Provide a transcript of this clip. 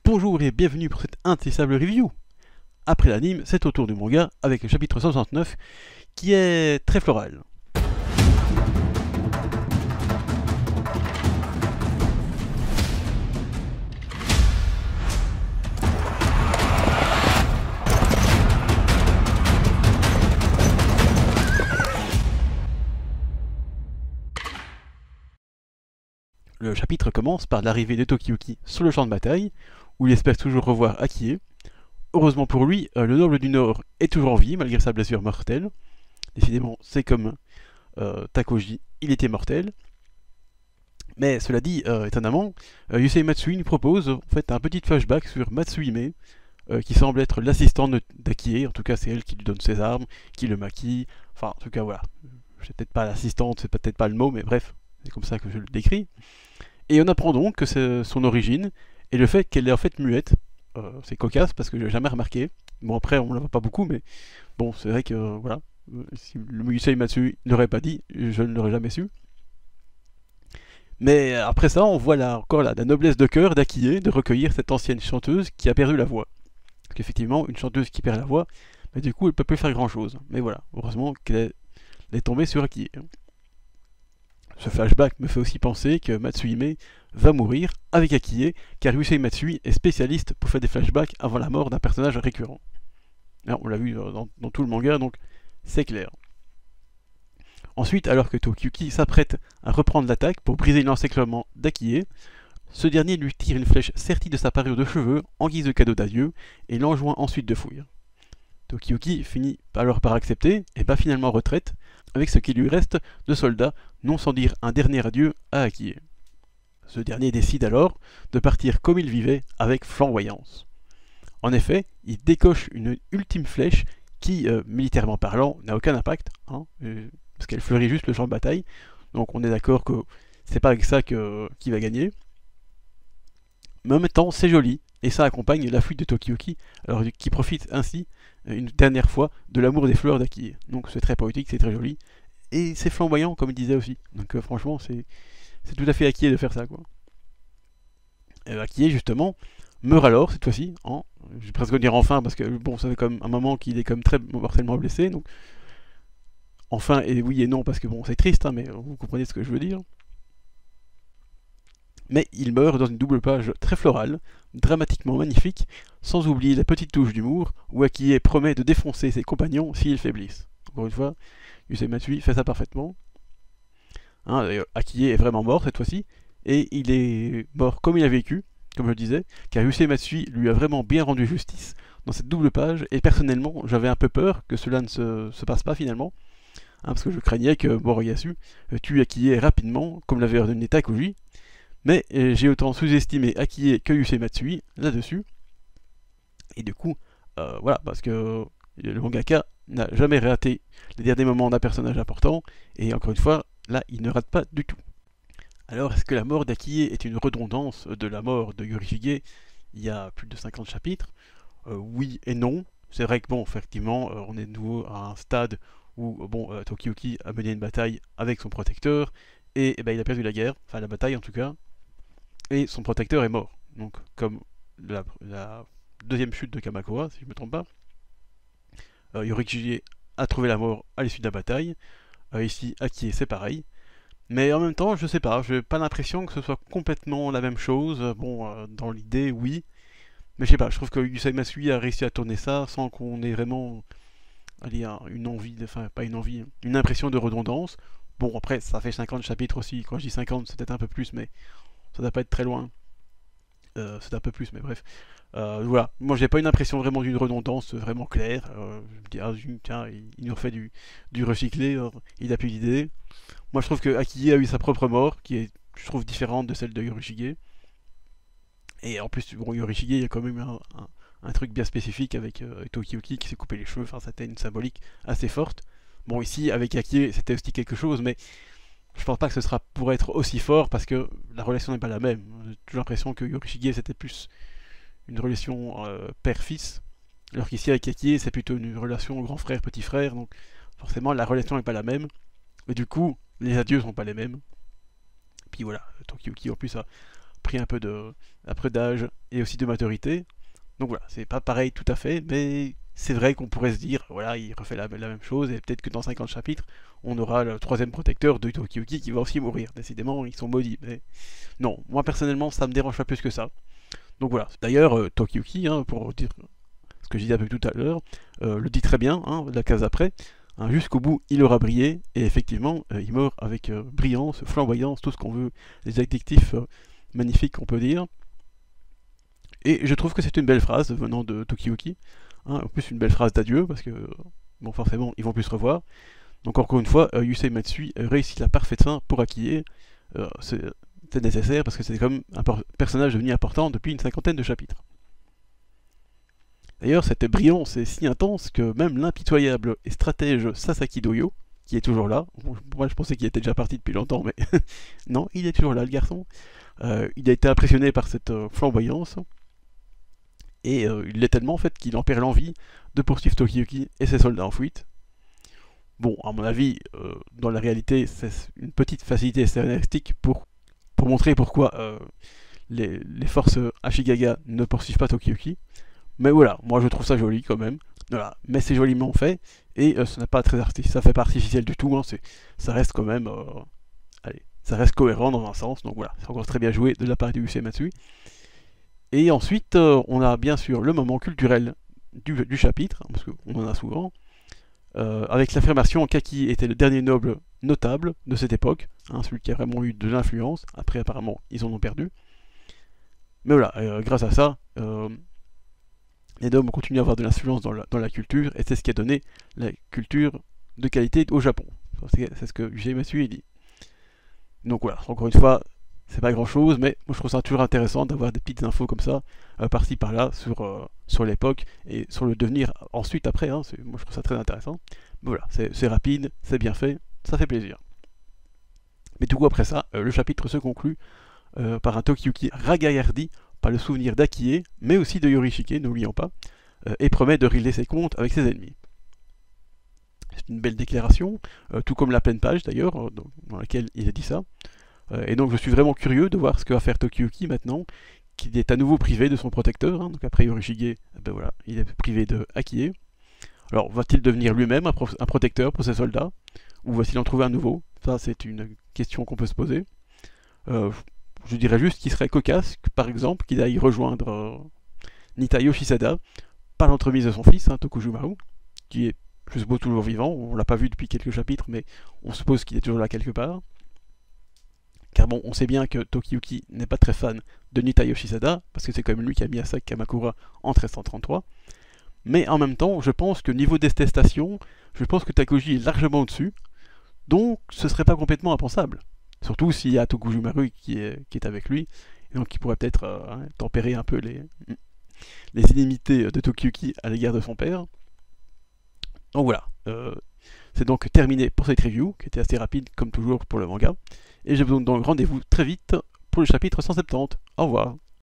Bonjour et bienvenue pour cette insaisissable review. Après l'anime, c'est au tour du manga avec le chapitre 69 qui est très floral. Le chapitre commence par l'arrivée de Tokiyuki sur le champ de bataille, où il espère toujours revoir Akie. Heureusement pour lui, le noble du Nord est toujours en vie malgré sa blessure mortelle. Décidément, c'est comme Takoji, il était mortel. Mais cela dit, étonnamment, Yusei Matsui nous propose en fait un petit flashback sur Matsuhime, qui semble être l'assistante d'Akie. En tout cas, c'est elle qui lui donne ses armes, qui le maquille. Enfin, en tout cas, voilà. C'est peut-être pas l'assistante, c'est peut-être pas le mot, mais bref, c'est comme ça que je le décris. Et on apprend donc que c'est son origine et le fait qu'elle est en fait muette. C'est cocasse parce que je n'ai jamais remarqué. Bon, après, on ne la voit pas beaucoup, mais bon, c'est vrai que voilà. Si le Yusei Matsui n'aurait pas dit, je ne l'aurais jamais su. Mais après ça, on voit là encore la noblesse de cœur d'Akie de recueillir cette ancienne chanteuse qui a perdu la voix. Parce qu'effectivement, une chanteuse qui perd la voix, mais du coup, elle peut plus faire grand chose. Mais voilà, heureusement qu'elle est tombée sur Akie. Ce flashback me fait aussi penser que Matsuhime va mourir avec Akie, car Yusei Matsui est spécialiste pour faire des flashbacks avant la mort d'un personnage récurrent. Là, on l'a vu dans tout le manga, donc c'est clair. Ensuite, alors que Tokiyuki s'apprête à reprendre l'attaque pour briser l'encerclement d'Akie, ce dernier lui tire une flèche sertie de sa parure de cheveux en guise de cadeau d'adieu et l'enjoint ensuite de fuir. Tokiyuki finit alors par accepter et bat finalement retraite avec ce qui lui reste de soldats, non sans dire un dernier adieu à Akie. Ce dernier décide alors de partir comme il vivait, avec flamboyance. En effet, il décoche une ultime flèche qui, militairement parlant, n'a aucun impact, parce qu'elle fleurit juste le champ de bataille, donc on est d'accord que c'est pas avec ça qu'il va gagner. Mais en même temps, c'est joli, et ça accompagne la fuite de Tokiyuki, alors qui profite ainsi, une dernière fois, de l'amour des fleurs d'Akie. Donc c'est très poétique, c'est très joli, et c'est flamboyant, comme il disait aussi. Donc franchement, c'est tout à fait Akie de faire ça, quoi. Akie, justement, meurt alors, cette fois-ci, je vais presque dire enfin, parce que bon, ça fait comme un moment qu'il est comme très mortellement blessé, donc enfin, et oui et non, parce que bon, c'est triste, mais vous comprenez ce que je veux dire. Mais il meurt dans une double page très florale, dramatiquement magnifique, sans oublier la petite touche d'humour où Akie promet de défoncer ses compagnons s'ils faiblissent. Encore une fois, Yusei Matsui fait ça parfaitement. Akie est vraiment mort cette fois-ci, et il est mort comme il a vécu, comme je le disais, car Yusei Matsui lui a vraiment bien rendu justice dans cette double page, et personnellement, j'avais un peu peur que cela ne se passe pas finalement, parce que je craignais que Moroyasu tue Akie rapidement, comme l'avait ordonné Takoji. Mais j'ai autant sous-estimé Akie que Yusei Matsui là-dessus. Et du coup, voilà, parce que le mangaka n'a jamais raté les derniers moments d'un personnage important. Et encore une fois, là, il ne rate pas du tout. Alors, est-ce que la mort d'Akie est une redondance de la mort de Yorishige il y a plus de 50 chapitres? Oui et non. C'est vrai que, bon, effectivement, on est de nouveau à un stade où, Tokiyuki a mené une bataille avec son protecteur. Et il a perdu la guerre, enfin la bataille en tout cas. Et son protecteur est mort. Donc, comme la deuxième chute de Kamakura, si je ne me trompe pas, Yorishige a trouvé la mort à l'issue de la bataille. Ici, Akie, c'est pareil. Mais en même temps, je sais pas, j'ai pas l'impression que ce soit complètement la même chose. Bon, dans l'idée, oui. Mais je sais pas, je trouve que Yusei Matsui a réussi à tourner ça sans qu'on ait vraiment une envie, enfin pas une envie, une impression de redondance. Bon, après, ça fait 50 chapitres aussi. Quand je dis 50, c'est peut-être un peu plus, mais ça doit pas être très loin. C'est un peu plus, mais bref. Voilà, moi j'ai pas une impression vraiment d'une redondance vraiment claire. Je me dis, tiens, il nous refait du recyclé, il a plus d'idées. Moi je trouve que Akie a eu sa propre mort, qui est, je trouve, différente de celle de Yorishige. Et en plus, bon, Yorishige, il y a quand même un truc bien spécifique avec Tokiyuki qui s'est coupé les cheveux, enfin c'était une symbolique assez forte. Bon, ici, avec Akie, c'était aussi quelque chose, mais je pense pas que ce sera pour être aussi fort parce que la relation n'est pas la même. J'ai toujours l'impression que Yorishige c'était plus une relation père-fils, alors qu'ici avec Akie c'est plutôt une relation grand frère, petit frère, donc forcément la relation n'est pas la même. Et du coup, les adieux sont pas les mêmes. Puis voilà, Tokiyuki en plus a pris un peu d'âge et aussi de maturité. Donc voilà, c'est pas pareil tout à fait, mais c'est vrai qu'on pourrait se dire, voilà, il refait la même chose, et peut-être que dans 50 chapitres, on aura le troisième protecteur de Tokiyuki qui va aussi mourir. Décidément, ils sont maudits. Mais non, moi personnellement, ça me dérange pas plus que ça. Donc voilà. D'ailleurs, Tokiyuki, hein, pour dire ce que j'ai dit un peu tout à l'heure, le dit très bien, hein, la case après. Hein, jusqu'au bout, il aura brillé, et effectivement, il meurt avec brillance, flamboyance, tout ce qu'on veut, les adjectifs magnifiques qu'on peut dire. Et je trouve que c'est une belle phrase venant de Tokiyuki. Hein, en plus, une belle phrase d'adieu, parce que, bon, forcément, ils vont plus se revoir. Donc, encore une fois, Yusei Matsui réussit la parfaite fin pour Akie. C'est nécessaire, parce que c'est comme un personnage devenu important depuis une cinquantaine de chapitres. D'ailleurs, cette brillance est si intense que même l'impitoyable et stratège Sasaki Doyo, qui est toujours là, moi je pensais qu'il était déjà parti depuis longtemps, mais non, il est toujours là, le garçon. Il a été impressionné par cette flamboyance, et il l'est tellement en fait qu'il en perd l'envie de poursuivre Tokiyuki et ses soldats en fuite. Bon, à mon avis, dans la réalité, c'est une petite facilité scénaristique pour montrer pourquoi les forces Ashigaga ne poursuivent pas Tokiyuki. Mais voilà, moi je trouve ça joli quand même. Voilà, mais c'est joliment fait et ça n'est pas très ça fait pas artificiel du tout. Hein, ça reste quand même, allez, ça reste cohérent dans un sens. Donc voilà, c'est encore très bien joué de la part du Yusei Matsui. Et ensuite, on a bien sûr le moment culturel du chapitre, hein, parce qu'on en a souvent, avec l'affirmation qu'Aki était le dernier noble notable de cette époque, hein, celui qui a vraiment eu de l'influence. Après, apparemment, ils en ont perdu. Mais voilà, grâce à ça, les nobles continuent à avoir de l'influence dans la culture, et c'est ce qui a donné la culture de qualité au Japon. C'est ce que Yusei Matsui dit. Donc voilà, encore une fois, c'est pas grand chose, mais moi je trouve ça toujours intéressant d'avoir des petites infos comme ça, par-ci par-là, sur l'époque et sur le devenir ensuite, après. Hein, moi je trouve ça très intéressant. Mais voilà, c'est rapide, c'est bien fait, ça fait plaisir. Mais du coup, après ça, le chapitre se conclut par un Tokiyuki ragaillardi par le souvenir d'Akie, mais aussi de Yorishike, n'oublions pas, et promet de régler ses comptes avec ses ennemis. C'est une belle déclaration, tout comme la pleine page d'ailleurs, dans laquelle il a dit ça. Et donc je suis vraiment curieux de voir ce que va faire Tokiyuki maintenant, qu'il est à nouveau privé de son protecteur. Hein, donc après Yorishige, ben voilà, il est privé de Akie. Alors va-t-il devenir lui-même un protecteur pour ses soldats, ou va-t-il en trouver un nouveau? Ça c'est une question qu'on peut se poser. Je dirais juste qu'il serait cocasse, par exemple, qu'il aille rejoindre Nita Yoshisada par l'entremise de son fils, hein, Tokujumaru, qui est, je suppose, toujours vivant. On l'a pas vu depuis quelques chapitres, mais on suppose qu'il est toujours là quelque part. Car bon, on sait bien que Tokiyuki n'est pas très fan de Nita Yoshisada, parce que c'est quand même lui qui a mis à sac Kamakura en 1333. Mais en même temps, je pense que niveau détestation, je pense que Takuji est largement au-dessus, donc ce serait pas complètement impensable. Surtout s'il y a Tokujumaru qui est avec lui, et donc qui pourrait peut-être tempérer un peu les inimitiés de Tokiyuki à l'égard de son père. Donc voilà, c'est donc terminé pour cette review, qui était assez rapide comme toujours pour le manga, et je vous donne donc rendez-vous très vite pour le chapitre 170. Au revoir.